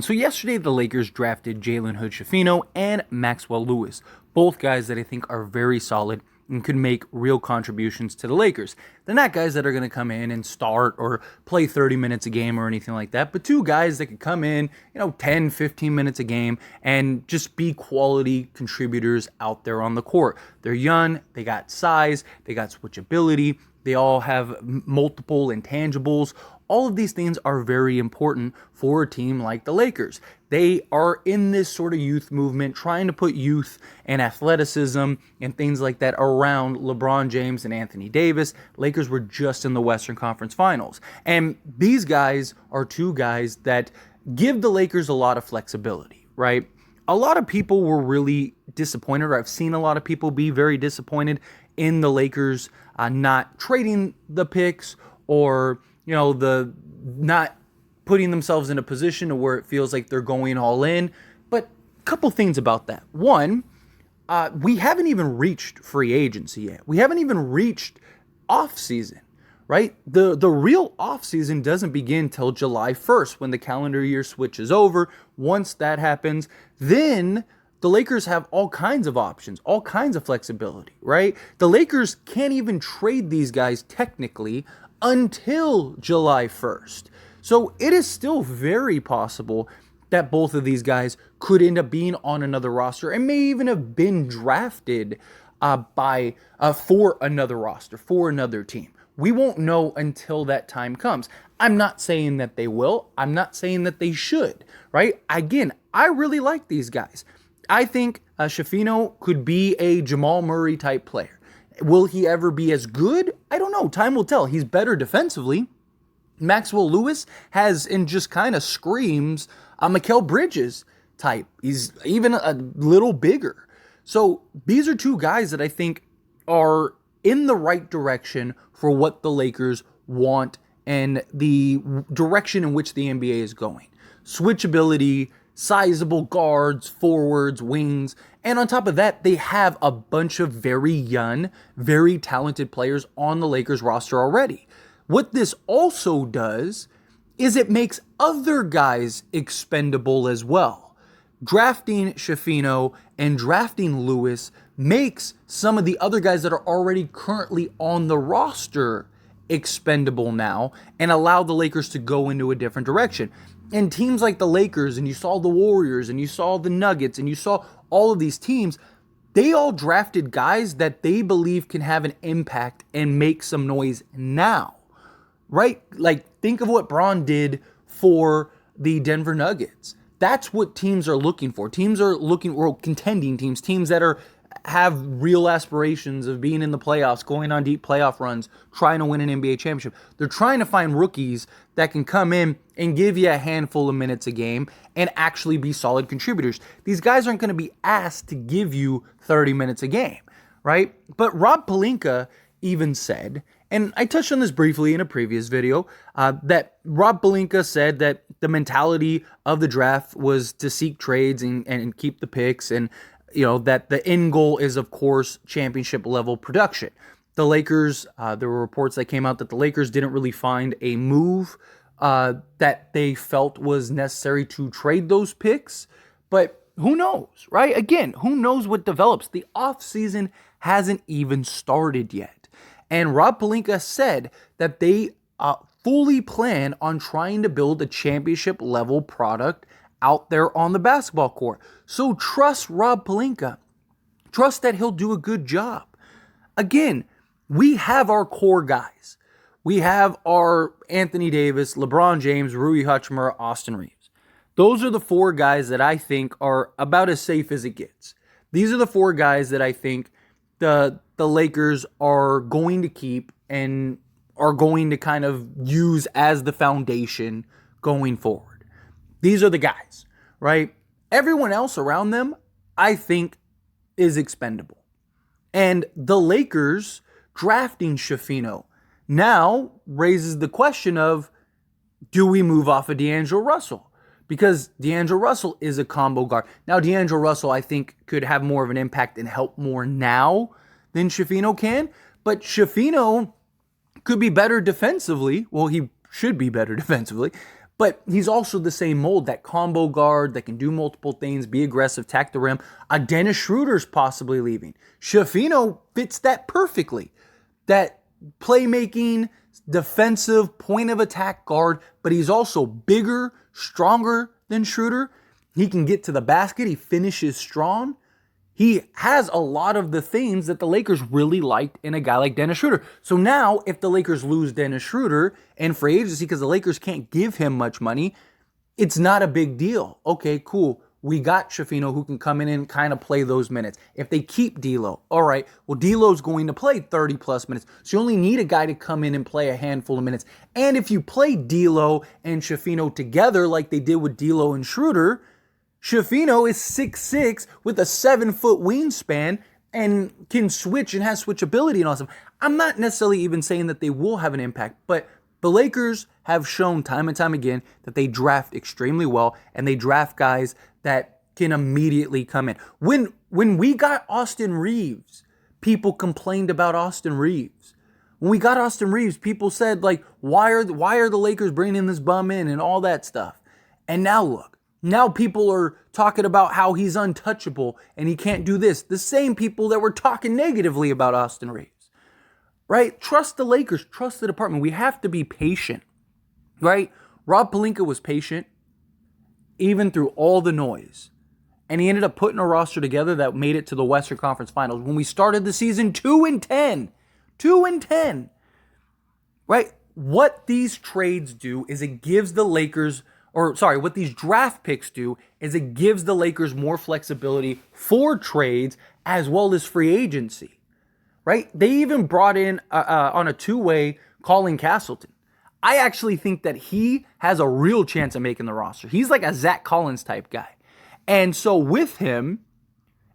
So yesterday the Lakers drafted Jalen Hood-Schifino and Maxwell Lewis, both guys that I think are very solid and could make real contributions to the Lakers. They're not guys that are going to come in and start or play 30 minutes a game or anything like that, but two guys that could come in, 10, 15 minutes a game and just be quality contributors out there on the court. They're young, they got size, they got switchability, they all have multiple intangibles. All of these things are very important for a team like the Lakers. They are in this sort of youth movement, trying to put youth and athleticism and things like that around LeBron James and Anthony Davis. Lakers were just in the Western Conference Finals. And these guys are two guys that give the Lakers a lot of flexibility, right? A lot of people were really disappointed, or I've seen a lot of people be very disappointed in the Lakers not trading the picks or the not putting themselves in a position to where it feels like they're going all in. But a couple things about that. One, we haven't even reached free agency yet. We haven't even reached offseason, right? The real offseason doesn't begin till July 1st when the calendar year switches over. Once that happens, then the Lakers have all kinds of options, all kinds of flexibility, right? The Lakers can't even trade these guys technically until July 1st. So it is still very possible that both of these guys could end up being on another roster and may even have been drafted for another roster, for another team. We won't know until that time comes. I'm not saying that they will. I'm not saying that they should, right? Again, I really like these guys. I think Schifino could be a Jamal Murray type player. Will he ever be as good? I don't know. Time will tell. He's better defensively. Maxwell Lewis has and just kind of screams a Mikal Bridges type. He's even a little bigger. So these are two guys that I think are in the right direction for what the Lakers want and the direction in which the NBA is going. Switchability, sizable guards, forwards, wings, and on top of that, they have a bunch of very young, very talented players on the Lakers roster already. What this also does is it makes other guys expendable as well. Drafting Schifino and drafting Lewis makes some of the other guys that are already currently on the roster expendable now and allow the Lakers to go into a different direction. And teams like the Lakers, and you saw the Warriors, and you saw the Nuggets, and you saw all of these teams, they all drafted guys that they believe can have an impact and make some noise now, right? Like, think of what Braun did for the Denver Nuggets. That's what teams are looking for. Teams are looking, or contending teams that have real aspirations of being in the playoffs, going on deep playoff runs, trying to win an NBA championship. They're trying to find rookies that can come in and give you a handful of minutes a game and actually be solid contributors. These guys aren't going to be asked to give you 30 minutes a game, right? But Rob Pelinka even said, and I touched on this briefly in a previous video, that Rob Pelinka said that the mentality of the draft was to seek trades and keep the picks, and that the end goal is, of course, championship level production. The Lakers, there were reports that came out that the Lakers didn't really find a move that they felt was necessary to trade those picks. But who knows, right? Again, who knows what develops? The offseason hasn't even started yet. And Rob Pelinka said that they fully plan on trying to build a championship level product out there on the basketball court. So trust Rob Pelinka. Trust that he'll do a good job. Again, we have our core guys. We have our Anthony Davis, LeBron James, Rui Hachimura, Austin Reeves. Those are the four guys that I think are about as safe as it gets. These are the four guys that I think the Lakers are going to keep and are going to kind of use as the foundation going forward. These are the guys, right? Everyone else around them, I think, is expendable. And the Lakers drafting Schifino now raises the question of, do we move off of D'Angelo Russell? Because D'Angelo Russell is a combo guard. Now, D'Angelo Russell, I think, could have more of an impact and help more now than Schifino can. But Schifino could be better defensively. Well, he should be better defensively. But he's also the same mold, that combo guard that can do multiple things, be aggressive, tack the rim. A Dennis Schroeder's possibly leaving. Schifino fits that perfectly. That playmaking, defensive, point of attack guard, but he's also bigger, stronger than Schroeder. He can get to the basket. He finishes strong. He has a lot of the things that the Lakers really liked in a guy like Dennis Schroeder. So now, if the Lakers lose Dennis Schroeder in free agency because the Lakers can't give him much money, it's not a big deal. Okay, cool. We got Schifino who can come in and kind of play those minutes. If they keep D'Lo, all right, well, D'Lo's going to play 30-plus minutes. So you only need a guy to come in and play a handful of minutes. And if you play D'Lo and Schifino together like they did with D'Lo and Schroeder, Schifino is 6'6" with a 7-foot wingspan and can switch and has switchability and all that stuff. I'm not necessarily even saying that they will have an impact, but the Lakers have shown time and time again that they draft extremely well and they draft guys that can immediately come in. When we got Austin Reeves, people complained about Austin Reeves. When we got Austin Reeves, people said, like, why are the Lakers bringing this bum in and all that stuff? And now look. Now people are talking about how he's untouchable and he can't do this. The same people that were talking negatively about Austin Reeves, right? Trust the Lakers, trust the department. We have to be patient, right? Rob Pelinka was patient even through all the noise. And he ended up putting a roster together that made it to the Western Conference Finals. When we started the season 2-10, 2-10, right? What these trades do is it gives the Lakers... what these draft picks do is it gives the Lakers more flexibility for trades as well as free agency, right? They even brought in, on a two-way, Colin Castleton. I actually think that he has a real chance of making the roster. He's like a Zach Collins type guy. And so with him,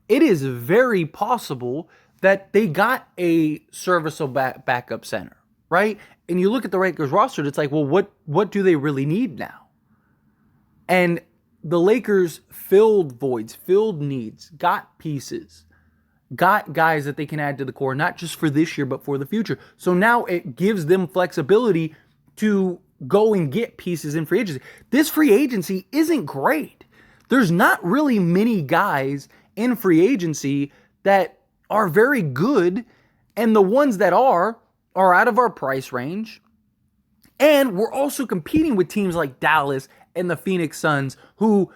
it is very possible that they got a serviceable backup center, right? And you look at the Lakers roster, it's like, well, what do they really need now? And the Lakers filled voids, filled needs, got pieces, got guys that they can add to the core, not just for this year, but for the future. So now it gives them flexibility to go and get pieces in free agency. This free agency isn't great. There's not really many guys in free agency that are very good, and the ones that are out of our price range. And we're also competing with teams like Dallas and the Phoenix Suns, who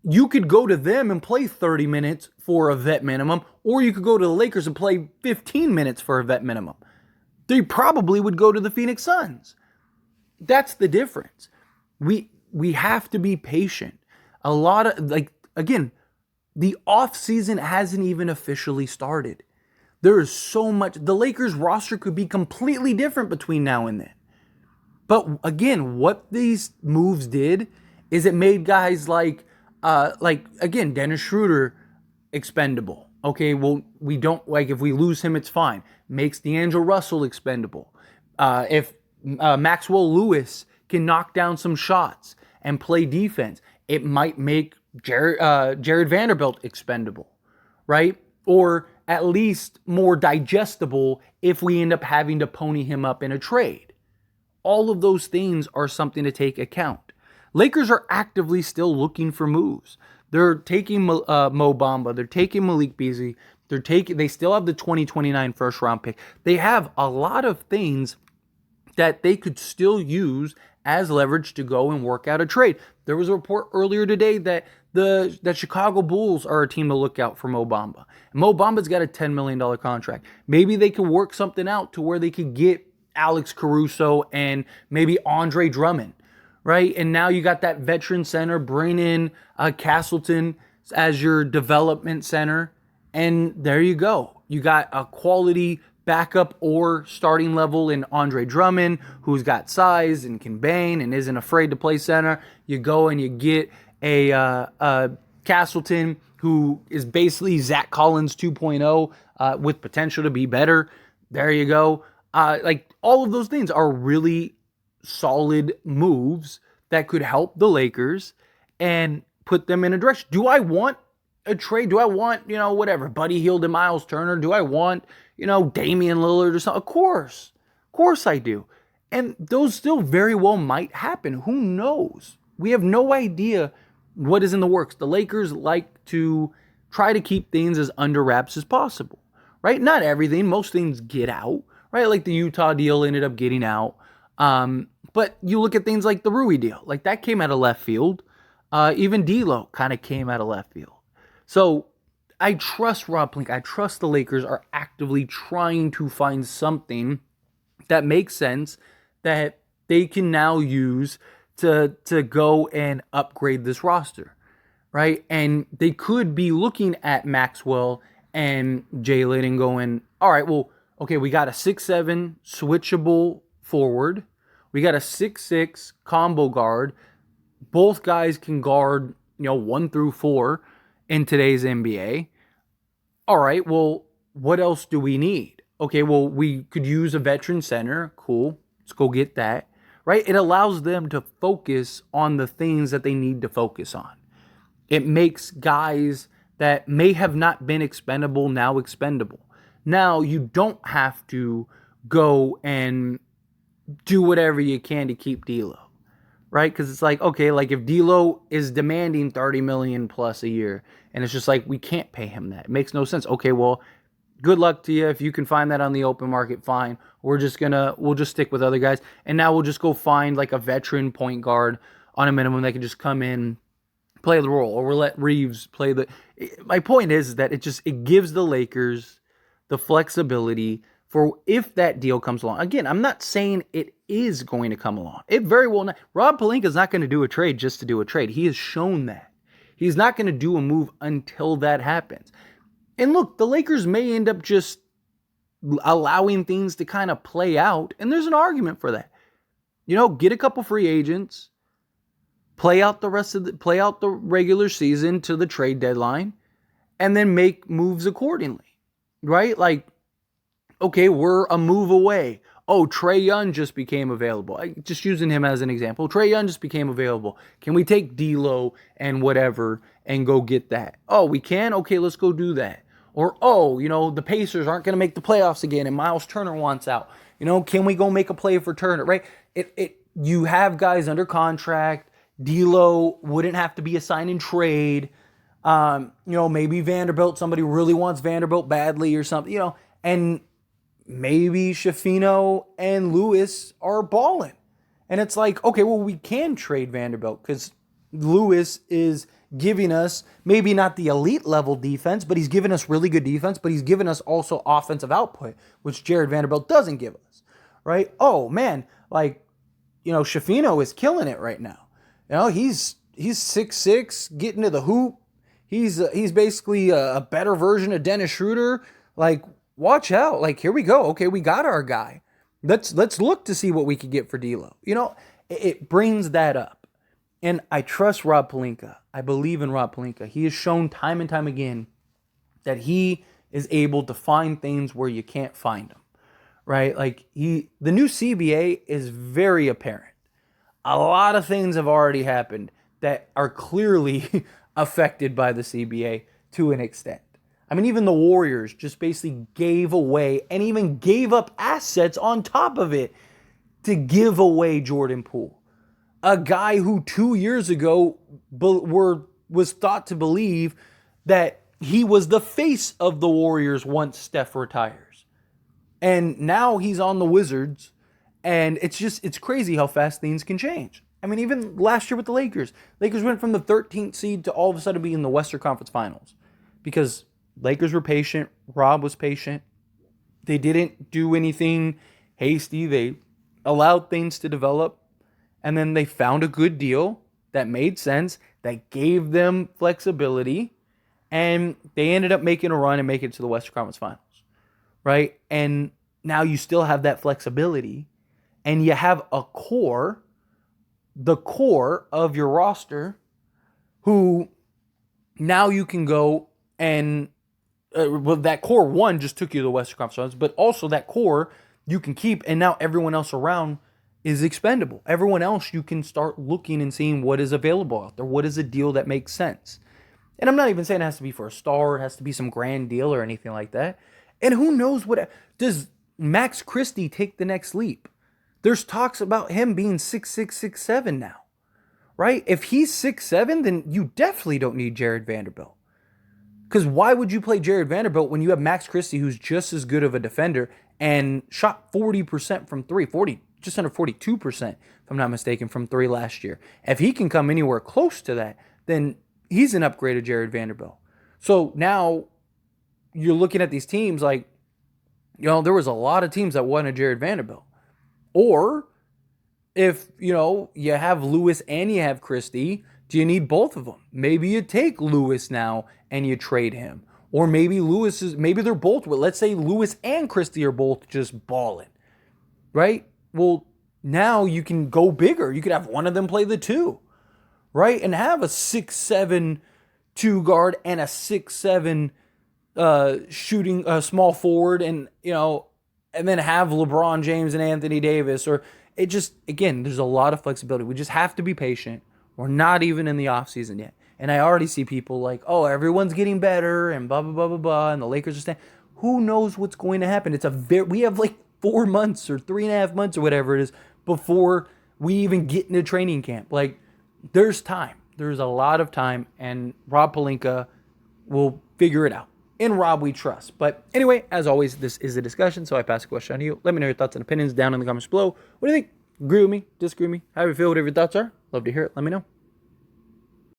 you could go to them and play 30 minutes for a vet minimum, or you could go to the Lakers and play 15 minutes for a vet minimum. They probably would go to the Phoenix Suns. That's the difference. We have to be patient. A lot of, again, the offseason hasn't even officially started. There is so much. The Lakers roster could be completely different between now and then. But again, what these moves did is it made guys like again, Dennis Schroeder expendable. Okay, well, we don't, if we lose him, it's fine. Makes D'Angelo Russell expendable. If Maxwell Lewis can knock down some shots and play defense, it might make Jared Vanderbilt expendable, right? Or at least more digestible if we end up having to pony him up in a trade. All of those things are something to take account. Lakers are actively still looking for moves. They're taking Mo Bamba. They're taking Malik Beasley. They still have the 2029 first round pick. They have a lot of things that they could still use as leverage to go and work out a trade. There was a report earlier today that the Chicago Bulls are a team to look out for Mo Bamba. Mo Bamba's got a $10 million contract. Maybe they could work something out to where they could get Alex Caruso and maybe Andre Drummond, right? And now you got that veteran center, bring in Castleton as your development center, and there you go. You got a quality backup or starting level in Andre Drummond, who's got size and can bang and isn't afraid to play center. You go and you get a Castleton, who is basically Zach Collins 2.0 with potential to be better. There you go. All of those things are really solid moves that could help the Lakers and put them in a direction. Do I want a trade? Do I want, Buddy Hield and Miles Turner? Do I want, Damian Lillard or something? Of course I do. And those still very well might happen. Who knows? We have no idea what is in the works. The Lakers like to try to keep things as under wraps as possible, right? Not everything. Most things get out, right? Like the Utah deal ended up getting out. But you look at things like the Rui deal. Like that came out of left field. Even D'Lo kind of came out of left field. So I trust Rob Pelinka. I trust the Lakers are actively trying to find something that makes sense that they can now use to go and upgrade this roster, right? And they could be looking at Maxwell and Jalen and going, all right, well, okay, we got a 6'7" switchable forward. We got a 6'6" combo guard. Both guys can guard, 1 through 4 in today's NBA. All right, well, what else do we need? Okay, well, we could use a veteran center. Cool. Let's go get that. Right? It allows them to focus on the things that they need to focus on. It makes guys that may have not been expendable now expendable. Now you don't have to go and do whatever you can to keep D'Lo, right? Because it's like, okay, like if D'Lo is demanding $30 million plus a year, and it's just like we can't pay him that. It makes no sense. Okay, well, good luck to you. If you can find that on the open market, fine. We'll just stick with other guys. And now we'll just go find like a veteran point guard on a minimum that can just come in, play the role, or we'll let Reeves play the. My point is that it gives the Lakers the flexibility for if that deal comes along. Again, I'm not saying it is going to come along. It very well not. Rob Pelinka is not going to do a trade just to do a trade. He has shown that. He's not going to do a move until that happens. And look, the Lakers may end up just allowing things to kind of play out, and there's an argument for that. Get a couple free agents, play out the regular season to the trade deadline, and then make moves accordingly, right? Like, okay, we're a move away. Oh, Trae Young just became available. Just using him as an example. Trae Young just became available. Can we take D'Lo and whatever and go get that? Oh, we can? Okay, let's go do that. Or, the Pacers aren't going to make the playoffs again and Miles Turner wants out. Can we go make a play for Turner, right? You have guys under contract. D'Lo wouldn't have to be a sign and trade. Maybe Vanderbilt, somebody really wants Vanderbilt badly or something, and maybe Shafino and Lewis are balling. And it's like, okay, well, we can trade Vanderbilt because Lewis is giving us maybe not the elite level defense, but he's giving us really good defense, but he's giving us also offensive output, which Jared Vanderbilt doesn't give us, right? Oh, man, Shafino is killing it right now. He's 6'6", getting to the hoop. He's basically a better version of Dennis Schroeder. Like, watch out. Like, here we go. Okay, we got our guy. Let's look to see what we could get for D'Lo. It brings that up. And I trust Rob Pelinka. I believe in Rob Pelinka. He has shown time and time again that he is able to find things where you can't find them, right? Like the new CBA is very apparent. A lot of things have already happened that are clearly affected by the CBA to an extent. I mean, even the Warriors just basically gave away and even gave up assets on top of it to give away Jordan Poole. A guy who 2 years ago was thought to believe that he was the face of the Warriors once Steph retires. And now he's on the Wizards, and it's crazy how fast things can change. I mean, even last year with the Lakers went from the 13th seed to all of a sudden being in the Western Conference Finals because Lakers were patient, Rob was patient. They didn't do anything hasty. They allowed things to develop. And then they found a good deal that made sense, that gave them flexibility, and they ended up making a run and making it to the Western Conference Finals, right? And now you still have that flexibility, and you have the core of your roster, who now you can go and, that core one just took you to the Western Conference Finals, but also that core you can keep, and now everyone else around is expendable. Everyone else, you can start looking and seeing what is available out there. What is a deal that makes sense? And I'm not even saying it has to be for a star. It has to be some grand deal or anything like that. And who knows does Max Christie take the next leap? There's talks about him being 6'6", 6'7" now, right? If he's 6'7", then you definitely don't need Jared Vanderbilt. Because why would you play Jared Vanderbilt when you have Max Christie, who's just as good of a defender and shot 40% from three, just under 42%, if I'm not mistaken, from three last year. If he can come anywhere close to that, then he's an upgrade of Jared Vanderbilt. So now you're looking at these teams like, there was a lot of teams that wanted Jared Vanderbilt. Or if, you have Lewis and you have Christie, do you need both of them? Maybe you take Lewis now and you trade him. Or maybe they're both, let's say Lewis and Christie are both just balling, right? Well, now you can go bigger. You could have one of them play the two, right? And have a 6'7" two guard and a 6'7" shooting small forward, and then have LeBron James and Anthony Davis. Or it just, again, there's a lot of flexibility. We just have to be patient. We're not even in the offseason yet. And I already see people like, oh, everyone's getting better and blah, blah, blah, blah, blah, and the Lakers are staying. Who knows what's going to happen? We have like 4 months or 3.5 months or whatever it is before we even get into training camp. Like, there's time. There's a lot of time, and Rob Pelinka will figure it out. In Rob we trust. But anyway, as always, this is a discussion, so I pass the question on to you. Let me know your thoughts and opinions down in the comments below. What do you think? Agree with me? Disagree with me? How do you feel? Whatever your thoughts are. Love to hear it. Let me know.